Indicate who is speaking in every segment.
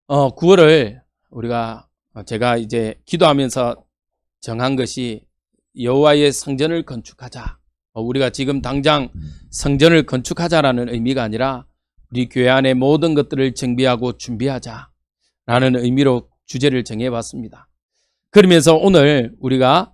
Speaker 1: 9월을 제가 이제 기도하면서 정한 것이 여호와의 성전을 건축하자. 우리가 지금 당장 성전을 건축하자라는 의미가 아니라 우리 교회 안에 모든 것들을 정비하고 준비하자라는 의미로 주제를 정해봤습니다. 그러면서 오늘 우리가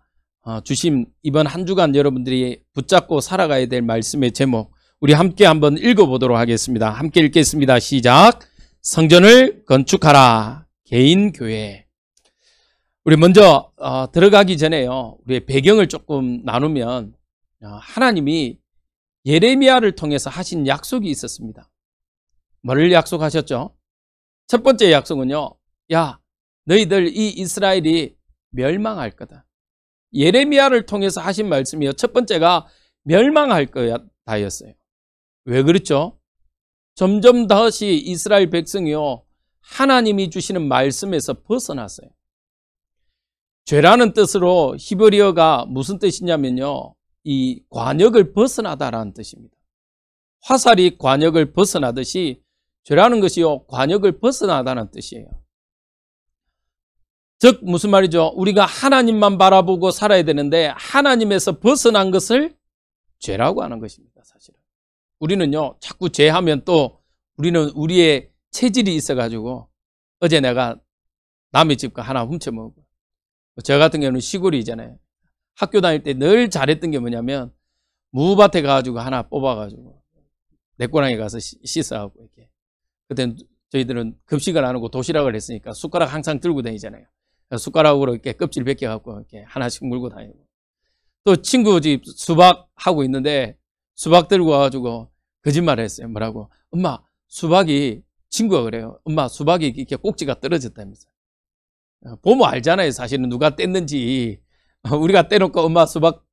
Speaker 1: 주신 이번 한 주간 여러분들이 붙잡고 살아가야 될 말씀의 제목, 우리 함께 한번 읽어보도록 하겠습니다. 함께 읽겠습니다. 시작. 성전을 건축하라. 개인 교회. 우리 먼저 들어가기 전에요, 우리의 배경을 조금 나누면, 하나님이 예레미야를 통해서 하신 약속이 있었습니다. 뭐를 약속하셨죠? 첫 번째 약속은요, 야, 너희들 이 이스라엘이 멸망할 거다. 예레미야를 통해서 하신 말씀이요, 첫 번째가 멸망할 거다였어요. 왜 그렇죠? 점점 다시 이스라엘 백성이요, 하나님이 주시는 말씀에서 벗어났어요. 죄라는 뜻으로 히브리어가 무슨 뜻이냐면요, 이 관역을 벗어나다라는 뜻입니다. 화살이 관역을 벗어나듯이 죄라는 것이요, 관역을 벗어나다는 뜻이에요. 즉 무슨 말이죠? 우리가 하나님만 바라보고 살아야 되는데 하나님에서 벗어난 것을 죄라고 하는 것입니다. 사실은 우리는요, 자꾸 죄하면 또 우리는 우리의 체질이 있어가지고, 어제 내가 남의 집 거 하나 훔쳐먹고, 저 같은 경우는 시골이잖아요. 학교 다닐 때 늘 잘했던 게 뭐냐면, 무밭에 가가지고 하나 뽑아가지고 내 꼬랑에 가서 씻어갖고, 이렇게. 그때 저희들은 급식을 안 하고 도시락을 했으니까 숟가락 항상 들고 다니잖아요. 숟가락으로 이렇게 껍질 벗겨갖고 이렇게 하나씩 물고 다니고. 또 친구 집 수박 하고 있는데 수박 들고 와가지고 거짓말을 했어요. 뭐라고? 엄마, 수박이, 친구가 그래요. 엄마, 수박이 이렇게 꼭지가 떨어졌다면서. 보면 알잖아요. 사실은 누가 뗐는지. 우리가 떼놓고 엄마 수박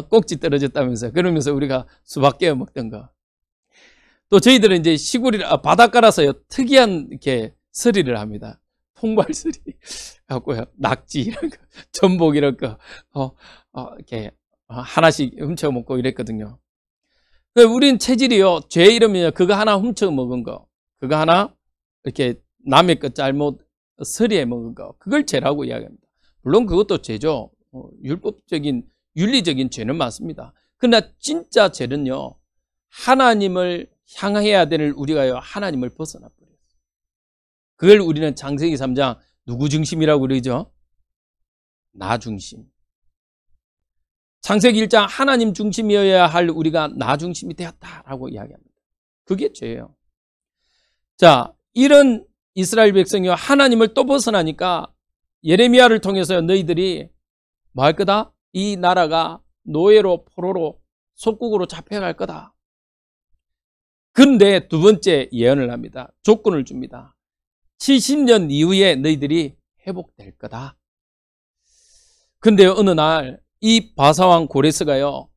Speaker 1: 꼭지 떨어졌다면서. 그러면서 우리가 수박 깨워 먹던 거. 또 저희들은 이제 시골이라 바닷가라서요, 특이한 이렇게 서리를 합니다. 통발서리 갖고요, 낙지 이런 거, 전복 이런 거, 이렇게 하나씩 훔쳐 먹고 이랬거든요. 우린 체질이요, 죄 이러면 그거 하나 훔쳐 먹은 거, 그거 하나 이렇게 남의 것 잘못 서리해 먹은 거, 그걸 죄라고 이야기합니다. 물론 그것도 죄죠. 율법적인, 윤리적인 죄는 맞습니다. 그러나 진짜 죄는요, 하나님을 향해야 될 우리가요, 하나님을 벗어나 버려요. 그걸 우리는 창세기 3장 누구 중심이라고 그러죠? 나 중심. 창세기 1장 하나님 중심이어야 할 우리가 나 중심이 되었다라고 이야기합니다. 그게 죄예요. 자, 이런 이스라엘 백성이요, 하나님을 또 벗어나니까 예레미야를 통해서 너희들이 뭐 할 거다? 이 나라가 노예로, 포로로, 속국으로 잡혀갈 거다. 그런데 두 번째 예언을 합니다. 조건을 줍니다. 70년 이후에 너희들이 회복될 거다. 근데 어느 날 이 바사왕 고레스가요,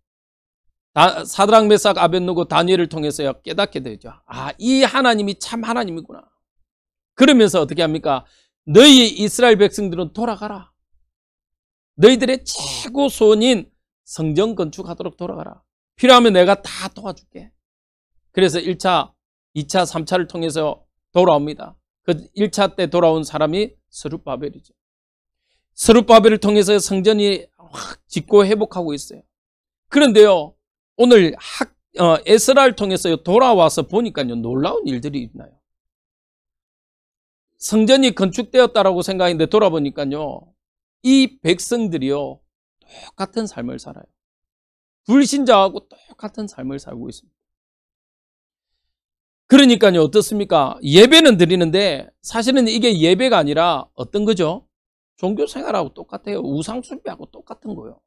Speaker 1: 사드락 메삭 아벳느고 다니엘을 통해서요, 깨닫게 되죠. 아, 이 하나님이 참 하나님이구나. 그러면서 어떻게 합니까? 너희 이스라엘 백성들은 돌아가라. 너희들의 최고 소원인 성전 건축하도록 돌아가라. 필요하면 내가 다 도와줄게. 그래서 1차, 2차, 3차를 통해서 돌아옵니다. 그 1차 때 돌아온 사람이 스룹바벨이죠. 스룹바벨을 통해서 성전이 확 짓고 회복하고 있어요. 그런데요, 오늘 에스라를 통해서 돌아와서 보니까요, 놀라운 일들이 있나요? 성전이 건축되었다라고 생각했는데 돌아보니까요, 이 백성들이요, 똑같은 삶을 살아요. 불신자하고 똑같은 삶을 살고 있습니다. 그러니까요, 어떻습니까? 예배는 드리는데 사실은 이게 예배가 아니라 어떤 거죠? 종교 생활하고 똑같아요. 우상 숭배하고 똑같은 거예요.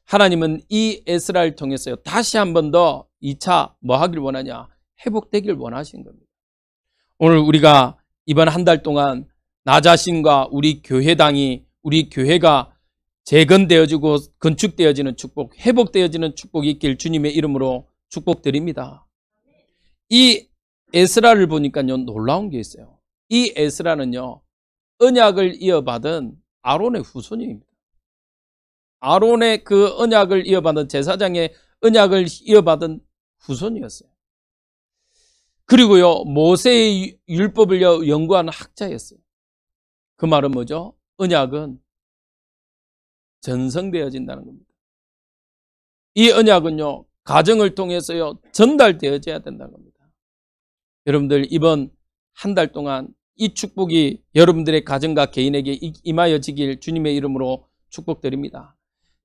Speaker 1: 하나님은 이 에스라를 통해서요, 다시 한 번 더 2차 뭐 하길 원하냐? 회복되길 원하신 겁니다. 오늘 우리가 이번 한 달 동안 나 자신과 우리 교회당이, 우리 교회가 재건되어지고 건축되어지는 축복, 회복되어지는 축복이 있길 주님의 이름으로 축복드립니다. 이 에스라를 보니까요, 놀라운 게 있어요. 이 에스라는요, 언약을 이어받은 아론의 후손입니다. 아론의 그 언약을 이어받은, 제사장의 언약을 이어받은 후손이었어요. 그리고요, 모세의 율법을 연구하는 학자였어요. 그 말은 뭐죠? 언약은 전성되어진다는 겁니다. 이 언약은요, 가정을 통해서요, 전달되어져야 된다는 겁니다. 여러분들, 이번 한 달 동안 이 축복이 여러분들의 가정과 개인에게 임하여지길 주님의 이름으로 축복드립니다.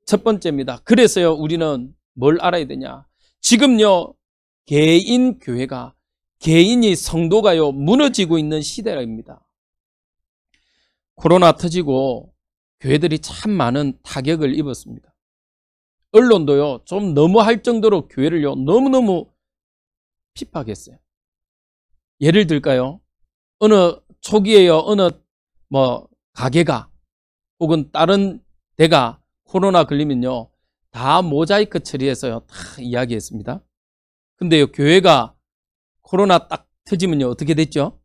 Speaker 1: 첫 번째입니다. 그래서요, 우리는 뭘 알아야 되냐? 지금요, 개인 교회가, 개인이 성도가요, 무너지고 있는 시대입니다. 코로나 터지고 교회들이 참 많은 타격을 입었습니다. 언론도요, 좀 너무 할 정도로 교회를요, 너무너무 핍박했어요. 예를 들까요? 어느 초기에요, 어느 가게가 혹은 다른 데가 코로나 걸리면요, 다 모자이크 처리해서요, 다 이야기했습니다. 근데요, 교회가 코로나 딱 터지면요, 어떻게 됐죠?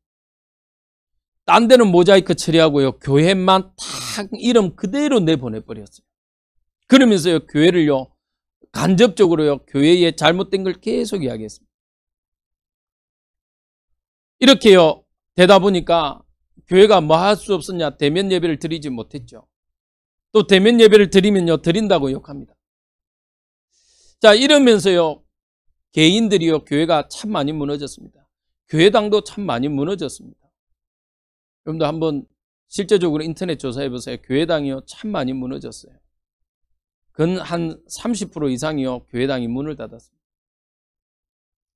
Speaker 1: 딴 데는 모자이크 처리하고요, 교회만 탁 이름 그대로 내보내버렸어요. 그러면서요, 교회를요, 간접적으로요, 교회의 잘못된 걸 계속 이야기했습니다. 이렇게요, 되다 보니까 교회가 뭐 할 수 없었냐? 대면 예배를 드리지 못했죠. 또 대면 예배를 드리면요, 드린다고 욕합니다. 자, 이러면서요, 개인들이요, 교회가 참 많이 무너졌습니다. 교회당도 참 많이 무너졌습니다. 여러분도 한번 실제적으로 인터넷 조사해 보세요. 교회당이요, 참 많이 무너졌어요. 근 한 30% 이상이요, 교회당이 문을 닫았습니다.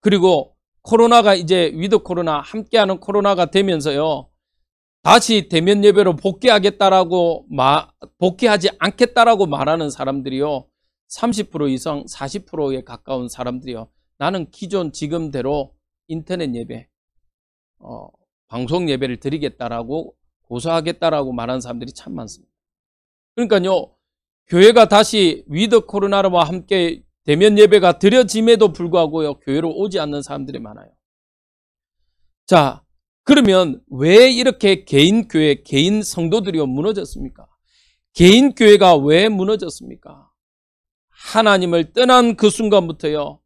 Speaker 1: 그리고 코로나가 이제 위드 코로나, 함께하는 코로나가 되면서요, 다시 대면 예배로 복귀하지 않겠다라고 말하는 사람들이요, 30% 이상, 40%에 가까운 사람들이요, 나는 기존 지금대로 인터넷 예배, 방송 예배를 드리겠다라고 고소하겠다라고 말하는 사람들이 참 많습니다. 그러니까요, 교회가 다시 위드 코로나와 함께 대면 예배가 드려짐에도 불구하고요, 교회로 오지 않는 사람들이 많아요. 자, 그러면 왜 이렇게 개인 교회, 개인 성도들이 무너졌습니까? 개인 교회가 왜 무너졌습니까? 하나님을 떠난 그 순간부터요,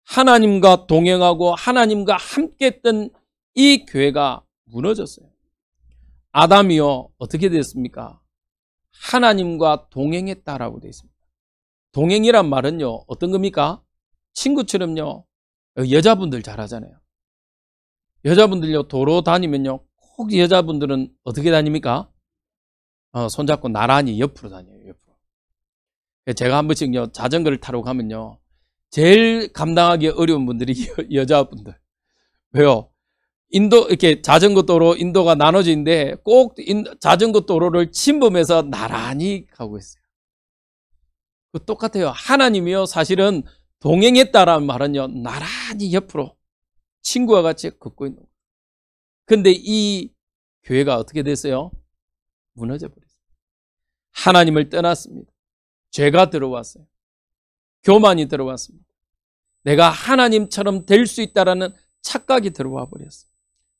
Speaker 1: 하나님과 동행하고 하나님과 함께 했던 이 교회가 무너졌어요. 아담이요, 어떻게 됐습니까? 하나님과 동행했다라고 되어 있습니다. 동행이란 말은요, 어떤 겁니까? 친구처럼요, 여자분들 잘 하잖아요. 여자분들요, 도로 다니면요, 꼭 여자분들은 어떻게 다닙니까? 손잡고 나란히 옆으로 다녀요, 옆으로. 제가 한 번씩요, 자전거를 타러 가면요, 제일 감당하기 어려운 분들이 여자분들. 왜요? 이렇게 자전거 도로 인도가 나눠져 있는데 꼭 자전거 도로를 침범해서 나란히 가고 있어요. 똑같아요. 하나님이요, 사실은 동행했다라는 말은요, 나란히 옆으로 친구와 같이 걷고 있는 거예요. 근데 이 교회가 어떻게 됐어요? 무너져 버렸어요. 하나님을 떠났습니다. 죄가 들어왔어요. 교만이 들어왔습니다. 내가 하나님처럼 될 수 있다라는 착각이 들어와 버렸어요.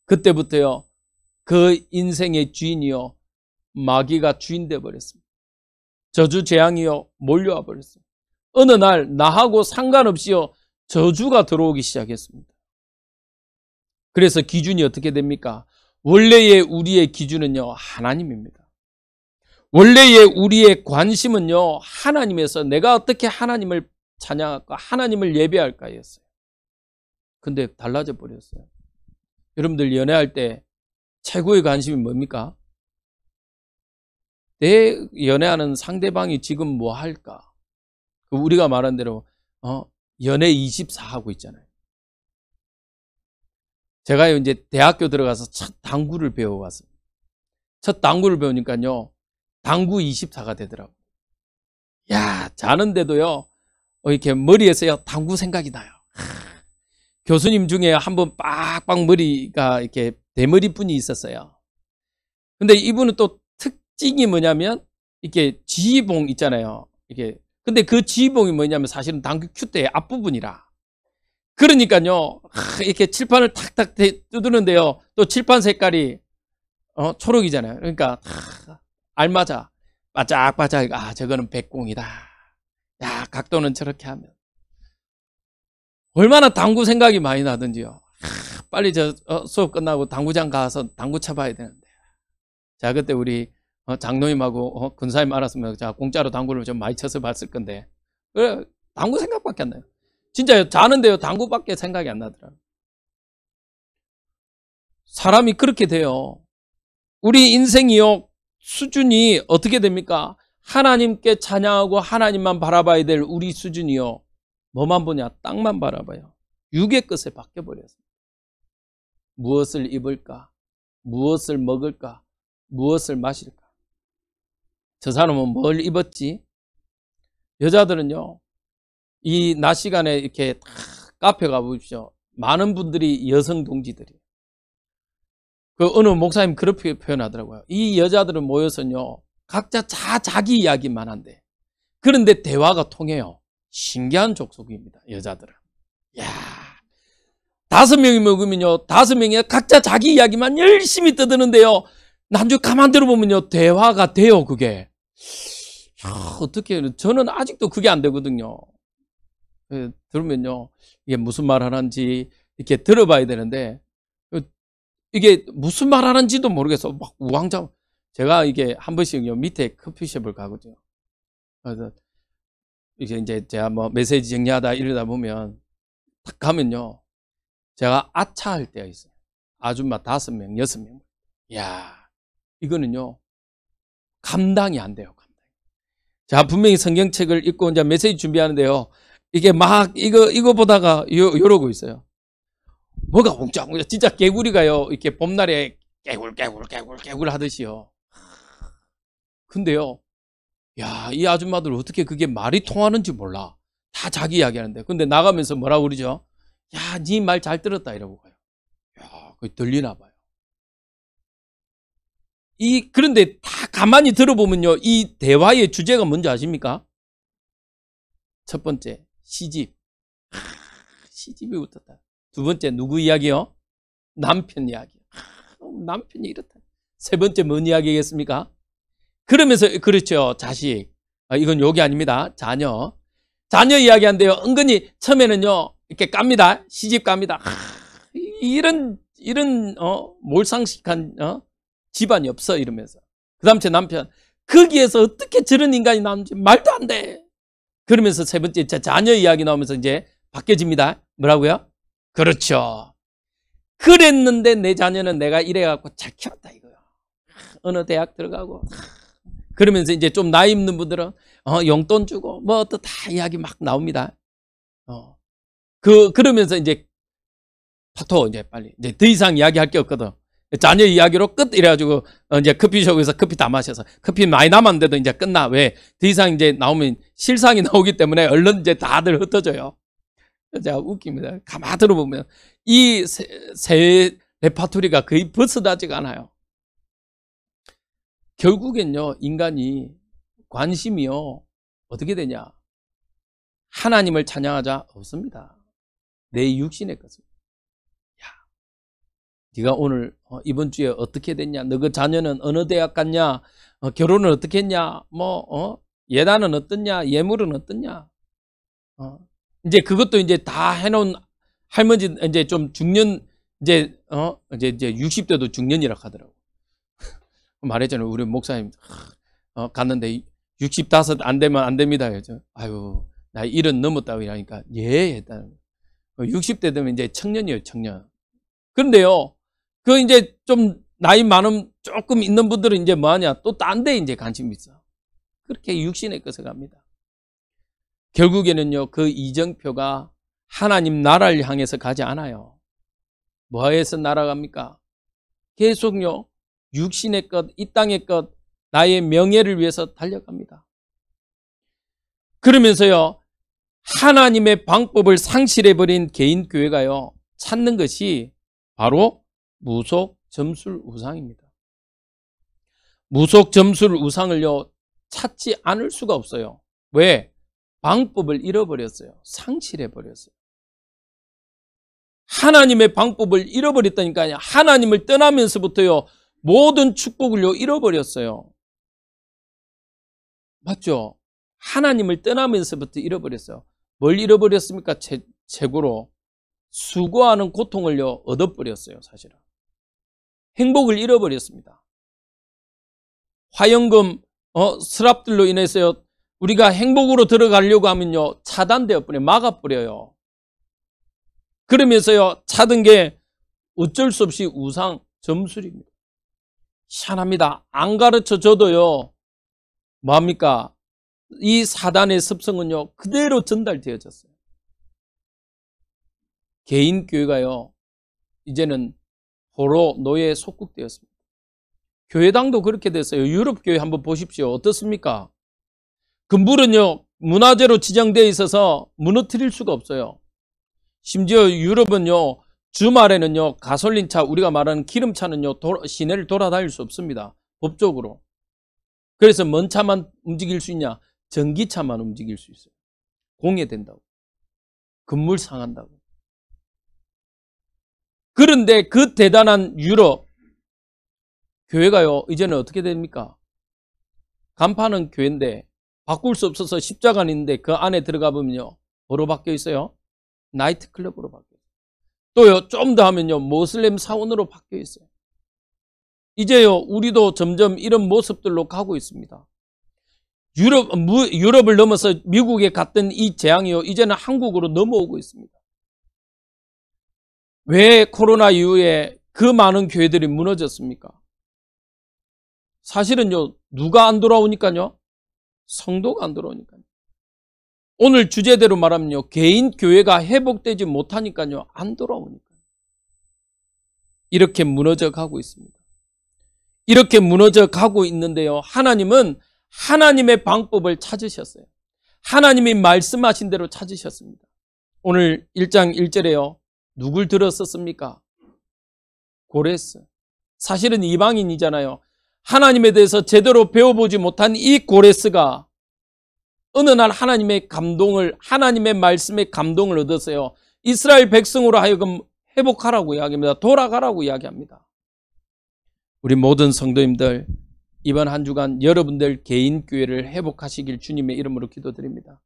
Speaker 1: 그때부터요, 그 인생의 주인이요, 마귀가 주인 되어 버렸습니다. 저주 재앙이요, 몰려와 버렸어요. 어느 날 나하고 상관없이요, 저주가 들어오기 시작했습니다. 그래서 기준이 어떻게 됩니까? 원래의 우리의 기준은요, 하나님입니다. 원래의 우리의 관심은요, 하나님에서 내가 어떻게 하나님을 찬양할까, 하나님을 예배할까였어요. 근데 달라져 버렸어요. 여러분들 연애할 때 최고의 관심이 뭡니까? 내 연애하는 상대방이 지금 뭐 할까? 우리가 말한 대로 연애 24 하고 있잖아요. 제가 이제 대학교 들어가서 첫 당구를 배워왔어요. 첫 당구를 배우니까요, 당구 24가 되더라고요. 야, 자는데도요, 이렇게 머리에서요, 당구 생각이 나요. 교수님 중에 한번 빡빡 머리가 이렇게 대머리 분이 있었어요. 근데 이분은 또 특징이 뭐냐면, 이렇게 지휘봉 있잖아요. 근데 그 지휘봉이 뭐냐면 사실은 당구 큐대의 앞부분이라. 그러니까요, 이렇게 칠판을 탁탁 뜯는데요, 또 칠판 색깔이 초록이잖아요. 그러니까 알맞아, 바짝바짝, 저거는 백공이다. 야, 각도는 저렇게 하면 얼마나 당구 생각이 많이 나든지요. 빨리 수업 끝나고 당구장 가서 당구 쳐봐야 되는데. 자, 그때 우리 장로님하고 군사님 알았으면 자, 공짜로 당구를 좀 많이 쳐서 봤을 건데. 그래, 당구 생각밖에 안 나요. 진짜 자는데요, 당구밖에 생각이 안 나더라고요. 사람이 그렇게 돼요. 우리 인생이요, 수준이 어떻게 됩니까? 하나님께 찬양하고 하나님만 바라봐야 될 우리 수준이요. 뭐만 보냐? 땅만 바라봐요. 육의 것에 바뀌어버렸어요. 무엇을 입을까? 무엇을 먹을까? 무엇을 마실까? 저 사람은 뭘 입었지? 여자들은요, 이 낮 시간에 이렇게 카페 가보십시오. 많은 분들이 여성 동지들이에요. 그 어느 목사님 그렇게 표현하더라고요. 이 여자들은 모여서요, 각자 자기 이야기만 한대. 그런데 대화가 통해요. 신기한 족속입니다, 여자들은. 야, 5명이 먹으면요, 5명이 각자 자기 이야기만 열심히 떠드는데요, 나중에 가만 들어보면요, 대화가 돼요, 그게. 어떻게, 저는 아직도 그게 안 되거든요. 들으면요, 이게 무슨 말 하는지 이렇게 들어봐야 되는데, 이게 무슨 말 하는지도 모르겠어. 막 우왕좌왕. 제가 이게 한 번씩요, 밑에 커피숍을 가거든요. 그래서 이제 제가 뭐 메시지 정리하다 이러다 보면 딱 가면요, 제가 아차할 때가 있어요. 아줌마 5명, 6명. 이야, 이거는요, 감당이 안 돼요, 감당. 자, 분명히 성경책을 읽고 이제 메시지 준비하는데요, 이게 막 이거 보다가 이러고 있어요. 뭐가 웅장웅장, 진짜 개구리가요, 이렇게 봄날에 개굴 하듯이요. 근데요, 야, 이 아줌마들 어떻게 그게 말이 통하는지 몰라. 다 자기 이야기 하는데. 근데 나가면서 뭐라고 그러죠? 야, 니 말 잘 들었다 이러고 가요. 야, 그게 들리나 봐요. 그런데 다 가만히 들어보면요, 이 대화의 주제가 뭔지 아십니까? 첫 번째, 시집. 시집이 붙었다. 두 번째, 누구 이야기요? 남편 이야기. 남편이 이렇다. 세 번째, 뭔 이야기겠습니까? 그러면서, 그렇죠, 자식. 이건 욕이 아닙니다. 자녀 이야기한대요. 은근히 처음에는요, 이렇게 깝니다. 시집 갑니다. 이런 몰상식한 집안이 없어 이러면서. 그 다음 제 남편, 거기에서 어떻게 저런 인간이 나오는지 말도 안 돼. 그러면서 세 번째 자녀 이야기 나오면서 이제 바뀌어집니다. 뭐라고요? 그렇죠. 그랬는데 내 자녀는 내가 이래갖고 잘 키웠다 이거요. 어느 대학 들어가고. 그러면서 이제 좀 나이 있는 분들은 용돈 주고 뭐 또 다 이야기 막 나옵니다. 그러면서 이제 파토 이제 빨리 이제 더 이상 이야기할 게 없거든. 자녀 이야기로 끝 이래가지고 이제 커피숍에서 커피 다 마셔서 커피 많이 남았는데도 이제 끝나. 왜? 더 이상 이제 나오면 실상이 나오기 때문에 얼른 이제 다들 흩어져요. 제가 웃깁니다. 가만 들어보면 이 새 레파토리가 거의 벗어나지가 않아요. 결국엔요, 인간이 관심이요, 어떻게 되냐? 하나님을 찬양하자 없습니다. 내 육신의 것을. 야, 네가 오늘 이번 주에 어떻게 됐냐? 너 그 자녀는 어느 대학 갔냐? 결혼을 어떻게 했냐? 예단은 어떻냐? 예물은 어떻냐? 이제 그것도 이제 다 해놓은 할머니 이제 좀 중년 이제 60대도 중년이라고 하더라고. 말했잖아요. 우리 목사님 갔는데 65 안 되면 안 됩니다. 그래서 아유, 나 70 넘었다고 이러니까 예 했다는. 60대 되면 이제 청년이에요, 청년. 그런데요, 그 이제 좀 나이 많은 조금 있는 분들은 이제 뭐 하냐? 또 딴 데 이제 관심이 있어. 그렇게 육신의 것에 갑니다. 결국에는요, 그 이정표가 하나님 나라를 향해서 가지 않아요. 뭐해서 날아갑니까? 계속요, 육신의 것, 이 땅의 것, 나의 명예를 위해서 달려갑니다. 그러면서요, 하나님의 방법을 상실해버린 개인 교회가요, 찾는 것이 바로 무속 점술 우상입니다. 무속 점술 우상을요, 찾지 않을 수가 없어요. 왜? 방법을 잃어버렸어요. 상실해버렸어요. 하나님의 방법을 잃어버렸다니까요. 하나님을 떠나면서부터요, 모든 축복을요, 잃어버렸어요. 맞죠? 하나님을 떠나면서부터 잃어버렸어요. 뭘 잃어버렸습니까? 최고로 수고하는 고통을요 얻어버렸어요. 사실은 행복을 잃어버렸습니다. 화연금 스랍들로 인해서요 우리가 행복으로 들어가려고 하면요 차단되어 버려요. 막아버려요. 그러면서요 찾은 게 어쩔 수 없이 우상 점술입니다. 희한합니다. 안 가르쳐 줘도요 뭐합니까? 이 사단의 습성은요 그대로 전달되어졌어요. 개인 교회가요 이제는 포로 노예에 속국되었습니다. 교회당도 그렇게 됐어요. 유럽 교회 한번 보십시오. 어떻습니까? 그 물은요 문화재로 지정되어 있어서 무너뜨릴 수가 없어요. 심지어 유럽은요 주말에는요 가솔린차 우리가 말하는 기름차는요 시내를 돌아다닐 수 없습니다. 법적으로. 그래서 뭔 차만 움직일 수 있냐? 전기차만 움직일 수 있어요. 공해된다고. 건물 상한다고. 그런데 그 대단한 유럽 교회가요 이제는 어떻게 됩니까? 간판은 교회인데 바꿀 수 없어서 십자가는 있는데 그 안에 들어가 보면요 뭐로 바뀌어 있어요? 나이트클럽으로 바뀌어 있어요. 또요 좀 더 하면요 모슬렘 사원으로 바뀌어 있어요. 이제요 우리도 점점 이런 모습들로 가고 있습니다. 유럽을 넘어서 미국에 갔던 이 재앙이요 이제는 한국으로 넘어오고 있습니다. 왜 코로나 이후에 그 많은 교회들이 무너졌습니까? 사실은요 누가 안 돌아오니까요? 성도가 안 돌아오니까요. 오늘 주제대로 말하면요 개인 교회가 회복되지 못하니까요 안 돌아오니까요. 이렇게 무너져 가고 있습니다. 이렇게 무너져 가고 있는데요 하나님은 하나님의 방법을 찾으셨어요. 하나님이 말씀하신 대로 찾으셨습니다. 오늘 1장 1절에요 누굴 들었었습니까? 고레스. 사실은 이방인이잖아요. 하나님에 대해서 제대로 배워보지 못한 이 고레스가 어느 날 하나님의 말씀에 감동을 얻었어요. 이스라엘 백성으로 하여금 회복하라고 이야기합니다. 돌아가라고 이야기합니다. 우리 모든 성도님들 이번 한 주간 여러분들 개인 교회를 회복하시길 주님의 이름으로 기도드립니다.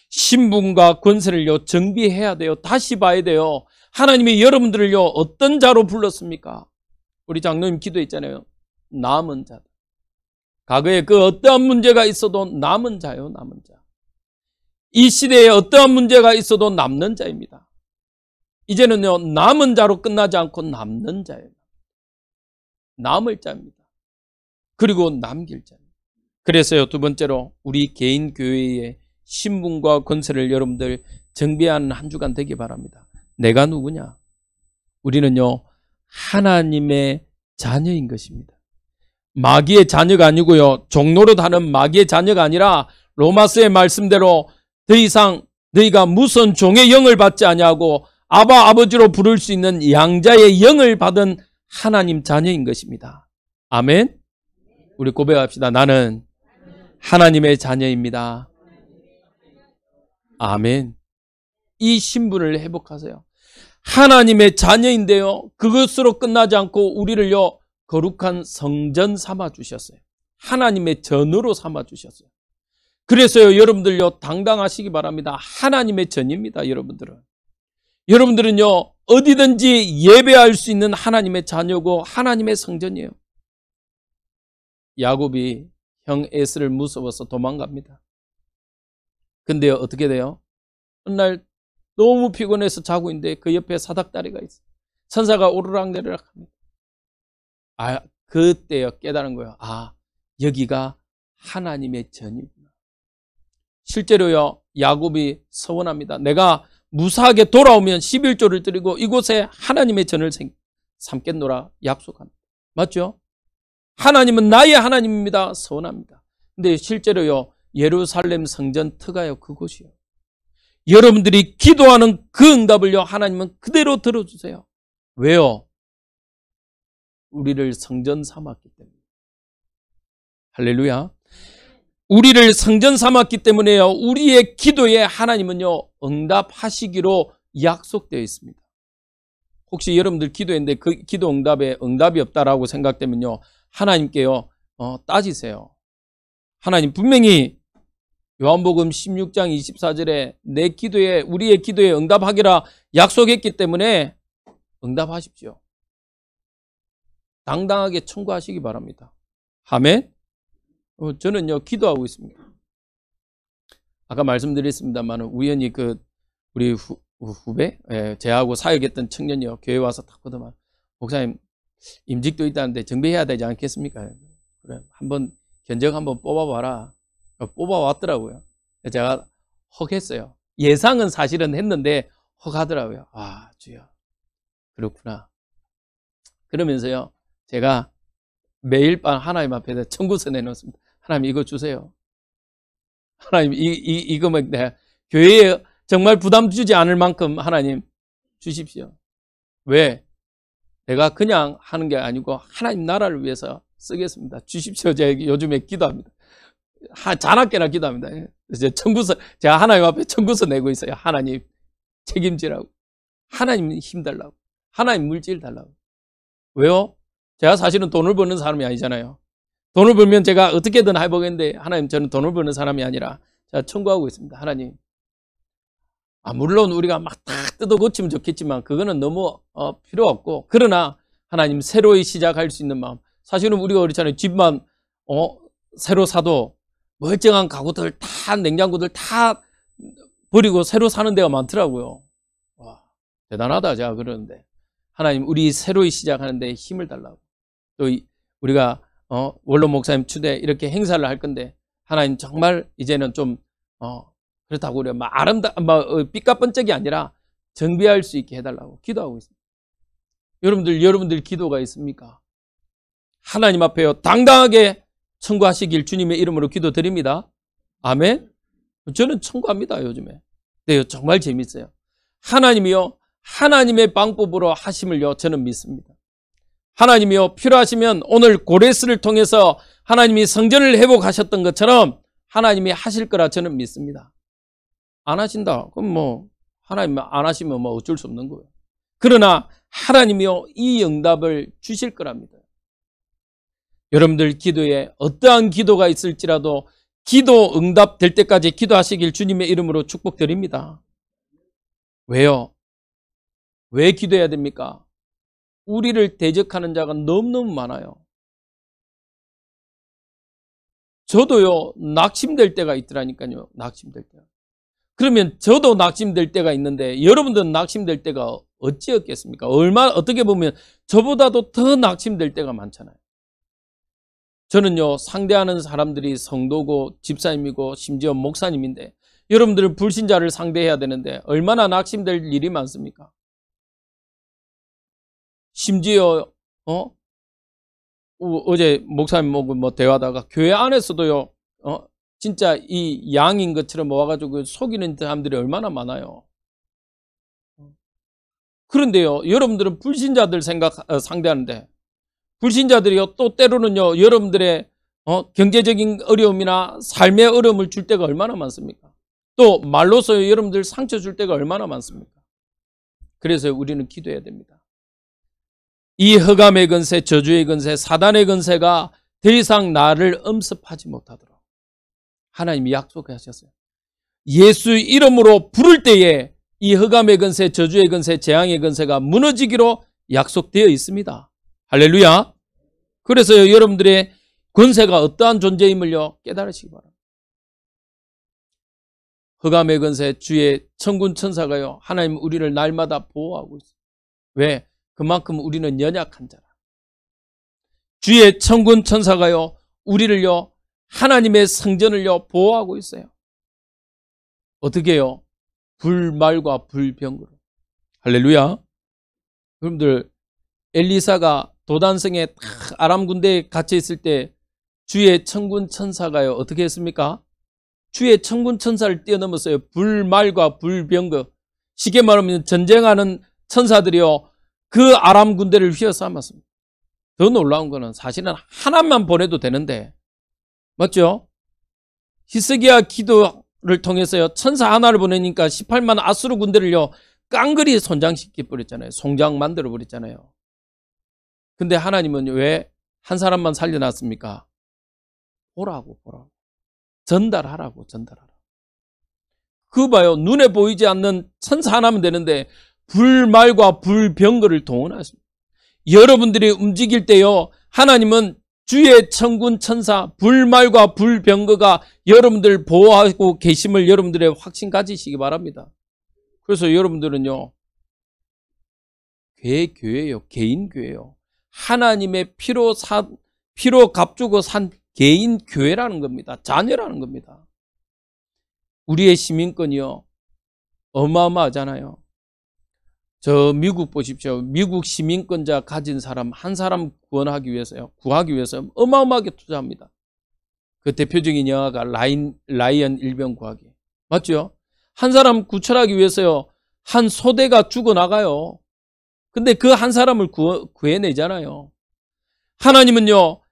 Speaker 1: 신분과 권세를요 정비해야 돼요. 다시 봐야 돼요. 하나님이 여러분들을요 어떤 자로 불렀습니까? 우리 장로님 기도했잖아요. 남은 자다. 과거에 그 어떠한 문제가 있어도 남은 자요 남은 자. 이 시대에 어떠한 문제가 있어도 남는 자입니다. 이제는요 남은 자로 끝나지 않고 남는 자예요. 남을 자입니다. 그리고 남길 자입니다. 그래서요 두 번째로 우리 개인 교회의 신분과 권세를 여러분들 정비하는 한 주간 되기 바랍니다. 내가 누구냐? 우리는요 하나님의 자녀인 것입니다. 마귀의 자녀가 아니고요 종로로 다는 마귀의 자녀가 아니라 로마서의 말씀대로 더 이상 너희가 무슨 종의 영을 받지 아니하고 아버지로 부를 수 있는 양자의 영을 받은 하나님 자녀인 것입니다. 아멘. 우리 고백합시다. 나는 하나님의 자녀입니다. 아멘. 이 신분을 회복하세요. 하나님의 자녀인데요 그것으로 끝나지 않고 우리를요 거룩한 성전 삼아 주셨어요. 하나님의 전으로 삼아 주셨어요. 그래서요 여러분들요 당당하시기 바랍니다. 하나님의 전입니다. 여러분들은요 어디든지 예배할 수 있는 하나님의 자녀고 하나님의 성전이에요. 야곱이 형 에스를 무서워서 도망갑니다. 근데요 어떻게 돼요? 어느 날 너무 피곤해서 자고 있는데 그 옆에 사닥다리가 있어요. 천사가 오르락내리락 합니다. 그때요 깨달은 거예요. 여기가 하나님의 전이구나. 실제로요 야곱이 서원합니다. 내가 무사하게 돌아오면 11조를 드리고 이곳에 하나님의 전을 삼겠노라 약속합니다. 맞죠? 하나님은 나의 하나님입니다. 서원합니다. 근데 실제로요 예루살렘 성전 터가요 그곳이요. 여러분들이 기도하는 그 응답을요 하나님은 그대로 들어주세요. 왜요? 우리를 성전 삼았기 때문에. 할렐루야. 우리를 성전 삼았기 때문에요 우리의 기도에 하나님은요 응답하시기로 약속되어 있습니다. 혹시 여러분들 기도했는데 그 기도 응답에 응답이 없다라고 생각되면요 하나님께요 따지세요. 하나님 분명히 요한복음 16장 24절에 내 기도에 우리의 기도에 응답하기라 약속했기 때문에 응답하십시오. 당당하게 청구하시기 바랍니다. 아멘. 저는요 기도하고 있습니다. 아까 말씀드렸습니다만 우연히 우리 후배 제하고 사역했던 청년이요 교회 와서 딱 보더만 목사님 임직도 있다는데 정비해야 되지 않겠습니까? 그래 한번 견적 한번 뽑아봐라. 뽑아왔더라고요. 제가 헉 했어요. 예상은 사실은 했는데 헉 하더라고요. 아 주여 그렇구나. 그러면서요 제가 매일 밤 하나님 앞에서 청구서 내놓습니다. 하나님 이거 주세요. 하나님 이거면 내가 교회에 정말 부담 주지 않을 만큼 하나님 주십시오. 왜? 내가 그냥 하는 게 아니고 하나님 나라를 위해서 쓰겠습니다. 주십시오. 제가 요즘에 기도합니다. 자나깨나 기도합니다. 이제 제가 하나님 앞에 청구서 내고 있어요. 하나님 책임지라고. 하나님 힘 달라고. 하나님 물질 달라고. 왜요? 제가 사실은 돈을 버는 사람이 아니잖아요. 돈을 벌면 제가 어떻게든 해보겠는데 하나님 저는 돈을 버는 사람이 아니라 제가 청구하고 있습니다. 하나님. 물론 우리가 막 다 뜯어 고치면 좋겠지만 그거는 너무 필요 없고 그러나 하나님 새로이 시작할 수 있는 마음. 사실은 우리가 그렇잖아요. 집만 새로 사도 멀쩡한 가구들 다 냉장고들 다 버리고 새로 사는 데가 많더라고요. 와, 대단하다 제가 그러는데 하나님 우리 새로이 시작하는데 힘을 달라고. 또 우리가 원로 목사님 추대 이렇게 행사를 할 건데 하나님 정말 이제는 좀 그렇다고 그래 막 삐까뻔쩍이 아니라 정비할 수 있게 해달라고 기도하고 있습니다. 여러분들 기도가 있습니까? 하나님 앞에요 당당하게 청구하시길 주님의 이름으로 기도드립니다. 아멘. 저는 청구합니다 요즘에. 네, 정말 재밌어요. 하나님이요 하나님의 방법으로 하심을요 저는 믿습니다. 하나님이요 필요하시면 오늘 고레스를 통해서 하나님이 성전을 회복하셨던 것처럼 하나님이 하실 거라 저는 믿습니다. 안 하신다 그럼 하나님 안 하시면 어쩔 수 없는 거예요. 그러나 하나님이요 이 응답을 주실 거랍니다. 여러분들 기도에 어떠한 기도가 있을지라도 기도 응답될 때까지 기도하시길 주님의 이름으로 축복드립니다. 왜요? 왜 기도해야 됩니까? 우리를 대적하는 자가 너무너무 많아요. 저도요 낙심될 때가 있더라니까요. 낙심될 때가. 그러면 저도 낙심될 때가 있는데 여러분들은 낙심될 때가 어찌였겠습니까? 어떻게 보면 저보다도 더 낙심될 때가 많잖아요. 저는요 상대하는 사람들이 성도고 집사님이고 심지어 목사님인데 여러분들은 불신자를 상대해야 되는데 얼마나 낙심될 일이 많습니까? 심지어 어제 목사님 대화하다가 교회 안에서도요 진짜 이 양인 것처럼 와가지고 속이는 사람들이 얼마나 많아요. 그런데요 여러분들은 불신자들 상대하는데 불신자들이요 또 때로는요 여러분들의 경제적인 어려움이나 삶의 어려움을 줄 때가 얼마나 많습니까? 또 말로서 여러분들 상처 줄 때가 얼마나 많습니까? 그래서 우리는 기도해야 됩니다. 이 흑암의 권세, 저주의 권세, 사단의 권세가 더 이상 나를 엄습하지 못하도록 하나님이 약속하셨어요. 예수 이름으로 부를 때에 이 흑암의 권세, 저주의 권세, 재앙의 권세가 무너지기로 약속되어 있습니다. 할렐루야. 그래서 여러분들의 권세가 어떠한 존재임을요 깨달으시기 바랍니다. 흑암의 권세, 주의 천군 천사가요 하나님 우리를 날마다 보호하고 있어요. 왜? 그만큼 우리는 연약한 자라. 주의 천군 천사가요 우리를요 하나님의 성전을요 보호하고 있어요. 어떻게요? 불말과 불병으로. 할렐루야. 여러분들 엘리사가 도단성에 아람 군대에 갇혀 있을 때 주의 천군 천사가요 어떻게 했습니까? 주의 천군 천사를 뛰어넘었어요. 불말과 불병거. 쉽게 말하면 전쟁하는 천사들이요 그 아람 군대를 휘어삼았습니다. 더 놀라운 거는 사실은 하나만 보내도 되는데 맞죠? 히스기야 기도를 통해서요 천사 하나를 보내니까 18만 아수르 군대를요 깡그리 손장시켜 버렸잖아요. 송장 만들어 버렸잖아요. 근데 하나님은 왜 한 사람만 살려놨습니까? 보라고 전달하라고. 그거 봐요. 눈에 보이지 않는 천사 하나면 되는데 불말과 불병거를 동원하십니다. 여러분들이 움직일 때요, 하나님은 주의 천군 천사 불말과 불병거가 여러분들 보호하고 계심을 여러분들의 확신 가지시기 바랍니다. 그래서 여러분들은요, 교회예요. 개인 교회예요. 하나님의 피로 값주고 산 개인 교회라는 겁니다. 자녀라는 겁니다. 우리의 시민권이요, 어마어마하잖아요. 저 미국 보십시오. 미국 시민권자 가진 사람 한 사람 구하기 위해서 어마어마하게 투자합니다. 그 대표적인 영화가 라이언 일병 구하기. 맞죠? 한 사람 구출하기 위해서요, 한 소대가 죽어나가요. 근데 그 한 사람을 구해내잖아요. 하나님은요,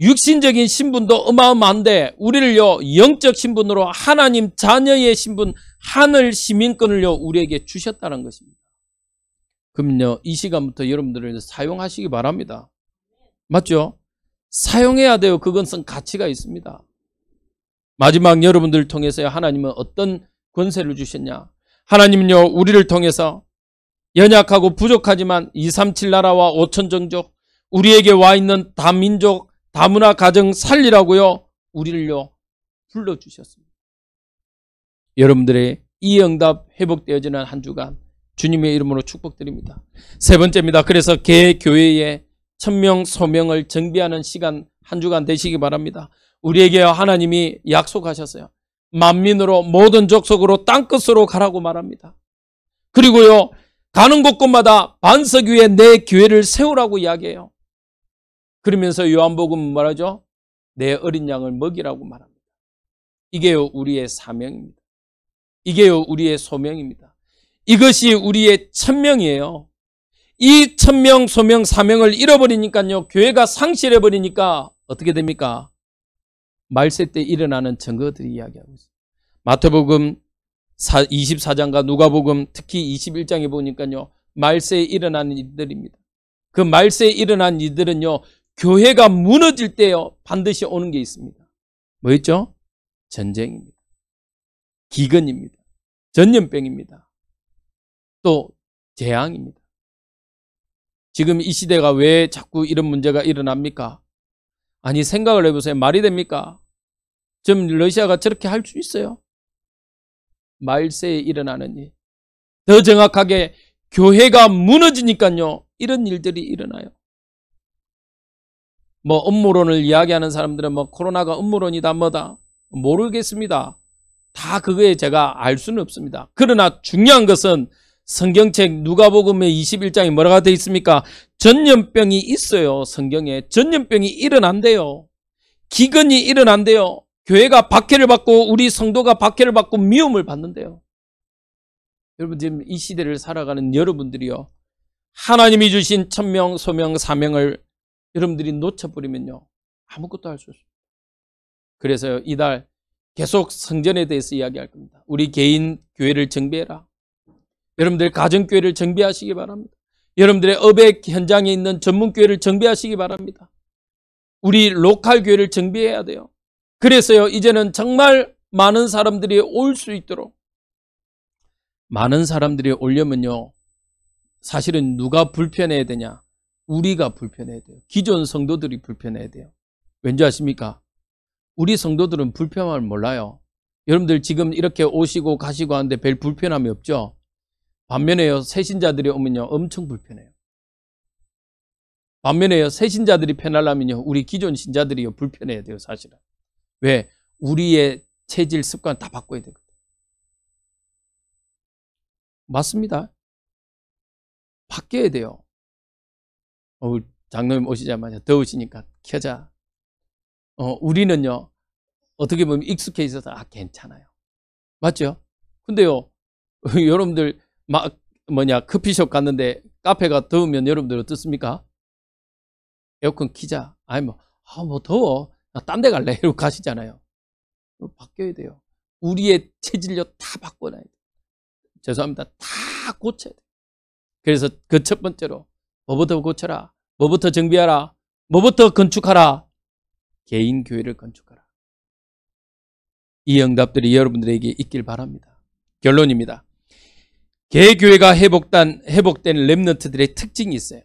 Speaker 1: 육신적인 신분도 어마어마한데 우리를요, 영적 신분으로 하나님 자녀의 신분, 하늘 시민권을요, 우리에게 주셨다는 것입니다. 그럼요, 이 시간부터 여러분들을 사용하시기 바랍니다. 맞죠? 사용해야 돼요. 그것은 가치가 있습니다. 마지막 여러분들을 통해서 하나님은 어떤 권세를 주셨냐? 하나님은요, 우리를 통해서 연약하고 부족하지만 237 나라와 5천 종족, 우리에게 와 있는 다민족, 다문화 가정 살리라고요, 우리를요, 불러주셨습니다. 여러분들의 이 응답 회복되어지는 한 주간 주님의 이름으로 축복드립니다. 세 번째입니다. 그래서 개교회의 천명 소명을 정비하는 시간 한 주간 되시기 바랍니다. 우리에게 하나님이 약속하셨어요. 만민으로 모든 족속으로 땅끝으로 가라고 말합니다. 그리고요, 가는 곳곳마다 반석 위에 내 교회를 세우라고 이야기해요. 그러면서 요한복음은 말하죠. 내 어린 양을 먹이라고 말합니다. 이게요, 우리의 사명입니다. 이게요, 우리의 소명입니다. 이것이 우리의 천명이에요. 이 천명, 소명, 사명을 잃어버리니까요, 교회가 상실해버리니까 어떻게 됩니까? 말세 때 일어나는 증거들이 이야기하고 있어요. 마태복음 24장과 누가복음 특히 21장에 보니까요, 말세에 일어나는 일들입니다. 그 말세에 일어난 일들은요, 교회가 무너질 때요, 반드시 오는 게 있습니다. 뭐였죠? 전쟁입니다. 기근입니다. 전염병입니다. 또 재앙입니다. 지금 이 시대가 왜 자꾸 이런 문제가 일어납니까? 아니, 생각을 해보세요. 말이 됩니까? 지금 러시아가 저렇게 할 수 있어요? 말세에 일어나는 일. 더 정확하게 교회가 무너지니까요, 이런 일들이 일어나요. 뭐 음모론을 이야기하는 사람들은 뭐 코로나가 음모론이다 뭐다 모르겠습니다. 다 그거에 제가 알 수는 없습니다. 그러나 중요한 것은 성경책 누가복음의 21장에 뭐라고 되어 있습니까? 전염병이 있어요. 성경에 전염병이 일어난대요. 기근이 일어난대요. 교회가 박해를 받고 우리 성도가 박해를 받고 미움을 받는데요. 여러분, 지금 이 시대를 살아가는 여러분들이요, 하나님이 주신 천명, 소명, 사명을 여러분들이 놓쳐버리면요, 아무것도 할 수 없습니다. 그래서 이달 계속 성전에 대해서 이야기할 겁니다. 우리 개인 교회를 정비해라. 여러분들 가정교회를 정비하시기 바랍니다. 여러분들의 업의 현장에 있는 전문교회를 정비하시기 바랍니다. 우리 로컬 교회를 정비해야 돼요. 그래서요, 이제는 정말 많은 사람들이 올 수 있도록, 많은 사람들이 오려면요, 사실은 누가 불편해야 되냐? 우리가 불편해야 돼요. 기존 성도들이 불편해야 돼요. 왠지 아십니까? 우리 성도들은 불편함을 몰라요. 여러분들 지금 이렇게 오시고 가시고 하는데 별 불편함이 없죠? 반면에요, 새신자들이 오면요, 엄청 불편해요. 반면에요, 새신자들이 편하려면요, 우리 기존 신자들이요, 불편해야 돼요, 사실은. 왜? 우리의 체질, 습관 다 바꿔야 되거든요. 맞습니다. 바뀌어야 돼요. 장로님 오시자마자 더우시니까 켜자. 우리는요, 어떻게 보면 익숙해 있어서 괜찮아요. 맞죠? 근데요, 여러분들 커피숍 갔는데 카페가 더우면 여러분들 어떻습니까? 에어컨 키자. 아니 뭐 더워. 나 딴 데 갈래. 이러고 가시잖아요. 바뀌어야 돼요. 우리의 체질력 다 바꿔놔야 돼요. 죄송합니다. 다 고쳐야 돼요. 그래서 그 첫 번째로 뭐부터 고쳐라. 뭐부터 정비하라. 뭐부터 건축하라. 개인 교회를 건축하라. 이 응답들이 여러분들에게 있길 바랍니다. 결론입니다. 개교회가 회복된 렘넌트들의 특징이 있어요.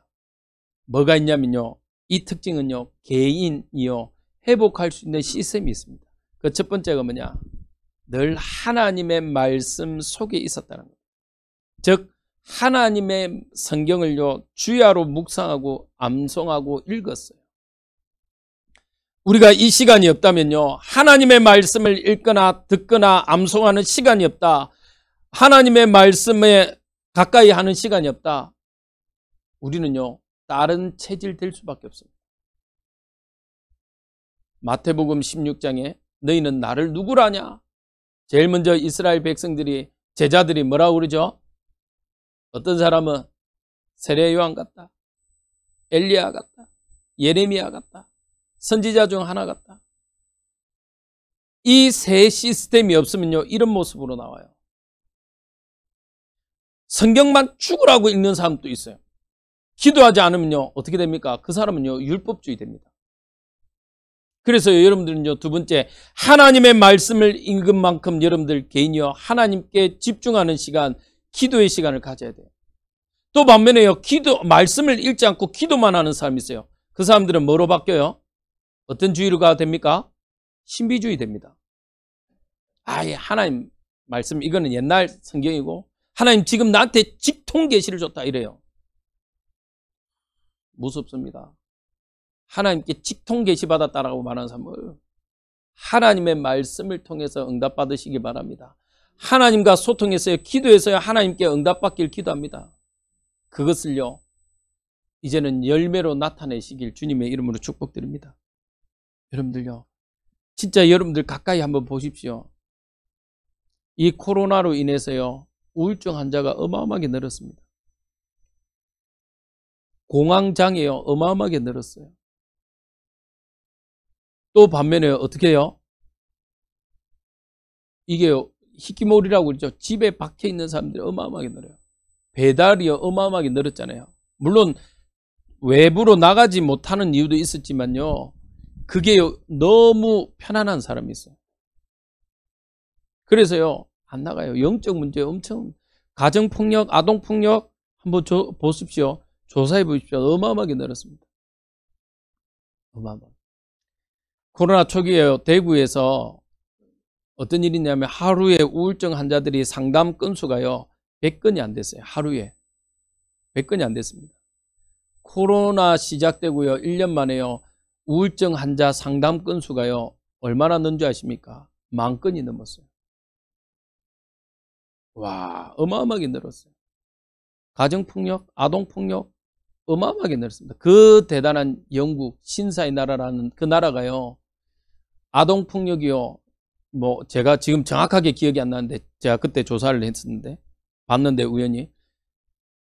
Speaker 1: 뭐가 있냐면요. 이 특징은요. 개인이요. 회복할 수 있는 시스템이 있습니다. 그 첫 번째가 뭐냐? 늘 하나님의 말씀 속에 있었다는 거예요. 즉 하나님의 성경을요. 주야로 묵상하고 암송하고 읽었어요. 우리가 이 시간이 없다면요. 하나님의 말씀을 읽거나 듣거나 암송하는 시간이 없다. 하나님의 말씀에 가까이 하는 시간이 없다. 우리는요. 다른 체질 될 수밖에 없습니다. 마태복음 16장에 너희는 나를 누구라냐? 제일 먼저 이스라엘 백성들이 제자들이 뭐라고 그러죠? 어떤 사람은 세례 요한 같다. 엘리야 같다. 예레미야 같다. 선지자 중 하나 같다. 이 세 시스템이 없으면요. 이런 모습으로 나와요. 성경만 죽으라고 읽는 사람도 있어요. 기도하지 않으면요. 어떻게 됩니까? 그 사람은요. 율법주의 됩니다. 그래서 여러분들은요. 두 번째, 하나님의 말씀을 읽은 만큼 여러분들 개인이요. 하나님께 집중하는 시간, 기도의 시간을 가져야 돼요. 또 반면에요. 말씀을 읽지 않고 기도만 하는 사람이 있어요. 그 사람들은 뭐로 바뀌어요? 어떤 주의가 됩니까? 신비주의 됩니다. 아예 하나님 말씀 이거는 옛날 성경이고 하나님 지금 나한테 직통 계시를 줬다 이래요. 무섭습니다. 하나님께 직통 계시 받았다라고 말하는 사람을 하나님의 말씀을 통해서 응답받으시기 바랍니다. 하나님과 소통해서요. 기도해서요. 하나님께 응답받길 기도합니다. 그것을요. 이제는 열매로 나타내시길 주님의 이름으로 축복드립니다. 여러분들요. 진짜 여러분들 가까이 한번 보십시오. 이 코로나로 인해서요. 우울증 환자가 어마어마하게 늘었습니다. 공황장애요. 어마어마하게 늘었어요. 또 반면에 어떻게 해요? 이게요. 희귀몰이라고 그러죠. 집에 박혀 있는 사람들이 어마어마하게 늘어요. 배달이요. 어마어마하게 늘었잖아요. 물론 외부로 나가지 못하는 이유도 있었지만요. 그게 너무 편안한 사람이 있어요. 그래서요. 안 나가요. 영적 문제 엄청 가정폭력, 아동폭력 한번 보십시오. 조사해 보십시오. 어마어마하게 늘었습니다. 어마어마하게. 코로나 초기에 대구에서 어떤 일이 있냐면 하루에 우울증 환자들이 상담 건수가요. 100건이 안 됐어요. 하루에. 100건이 안 됐습니다. 코로나 시작되고요. 1년 만에요. 우울증 환자 상담 건수가요. 얼마나 는 줄 아십니까? 10,000건이 넘었어요. 와, 어마어마하게 늘었어요. 가정폭력, 아동폭력 어마어마하게 늘었습니다. 그 대단한 영국, 신사의 나라라는 그 나라가요. 아동폭력이요. 뭐 제가 지금 정확하게 기억이 안 나는데 제가 그때 조사를 했었는데 봤는데 우연히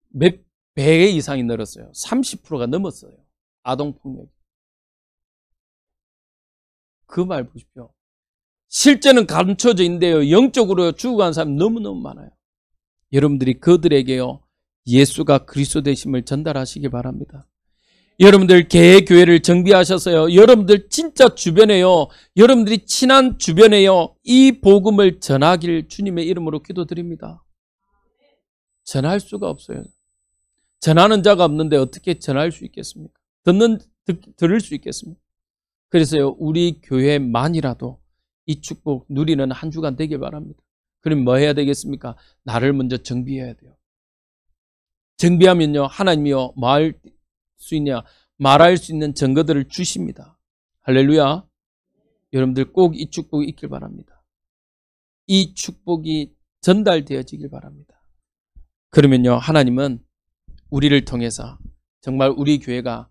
Speaker 1: 몇 배 이상이 늘었어요. 30%가 넘었어요. 아동폭력. 그 말 보십시오. 실제는 감춰져 있는데요. 영적으로 죽어간 사람이 너무너무 많아요. 여러분들이 그들에게요. 예수가 그리스도 되심을 전달하시기 바랍니다. 여러분들 개교회를 정비하셔서요. 여러분들 진짜 주변에요. 여러분들이 친한 주변에요. 이 복음을 전하길 주님의 이름으로 기도드립니다. 전할 수가 없어요. 전하는 자가 없는데 어떻게 전할 수 있겠습니까? 들을 수 있겠습니까? 그래서요. 우리 교회만이라도 이 축복 누리는 한 주간 되길 바랍니다. 그럼 뭐 해야 되겠습니까? 나를 먼저 정비해야 돼요. 정비하면요. 하나님이요. 뭐 할 수 있냐? 말할 수 있는 증거들을 주십니다. 할렐루야. 여러분들 꼭 이 축복이 있길 바랍니다. 이 축복이 전달되어지길 바랍니다. 그러면요. 하나님은 우리를 통해서 정말 우리 교회가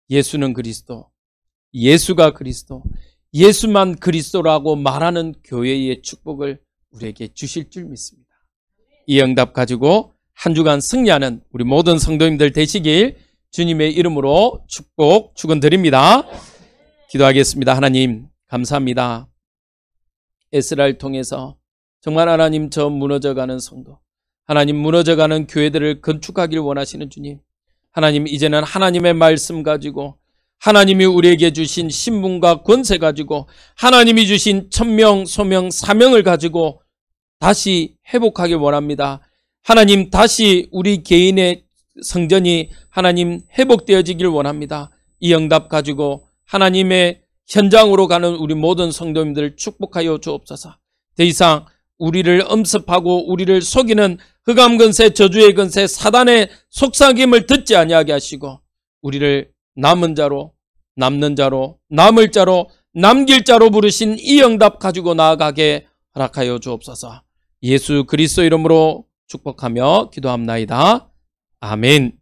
Speaker 1: 예수는 그리스도, 예수가 그리스도, 예수만 그리스도라고 말하는 교회의 축복을 우리에게 주실 줄 믿습니다. 이 응답 가지고 한 주간 승리하는 우리 모든 성도님들 되시길 주님의 이름으로 축원드립니다. 기도하겠습니다. 하나님 감사합니다. 에스라를 통해서 정말 하나님 저 무너져가는 성도, 하나님 무너져가는 교회들을 건축하길 원하시는 주님, 하나님 이제는 하나님의 말씀 가지고 하나님이 우리에게 주신 신분과 권세 가지고 하나님이 주신 천명, 소명, 사명을 가지고 다시 회복하길 원합니다. 하나님, 다시 우리 개인의 성전이 하나님 회복되어지길 원합니다. 이 응답 가지고 하나님의 현장으로 가는 우리 모든 성도님들 축복하여 주옵소서. 더 이상 우리를 엄습하고 우리를 속이는 흑암 근세, 저주의 근세, 사단의 속삭임을 듣지 아니하게 하시고 우리를 남은 자로, 남는 자로, 남을 자로, 남길 자로 부르신 이 응답 가지고 나아가게 허락하여 주옵소서. 예수 그리스도 이름으로 축복하며 기도합나이다. 아멘.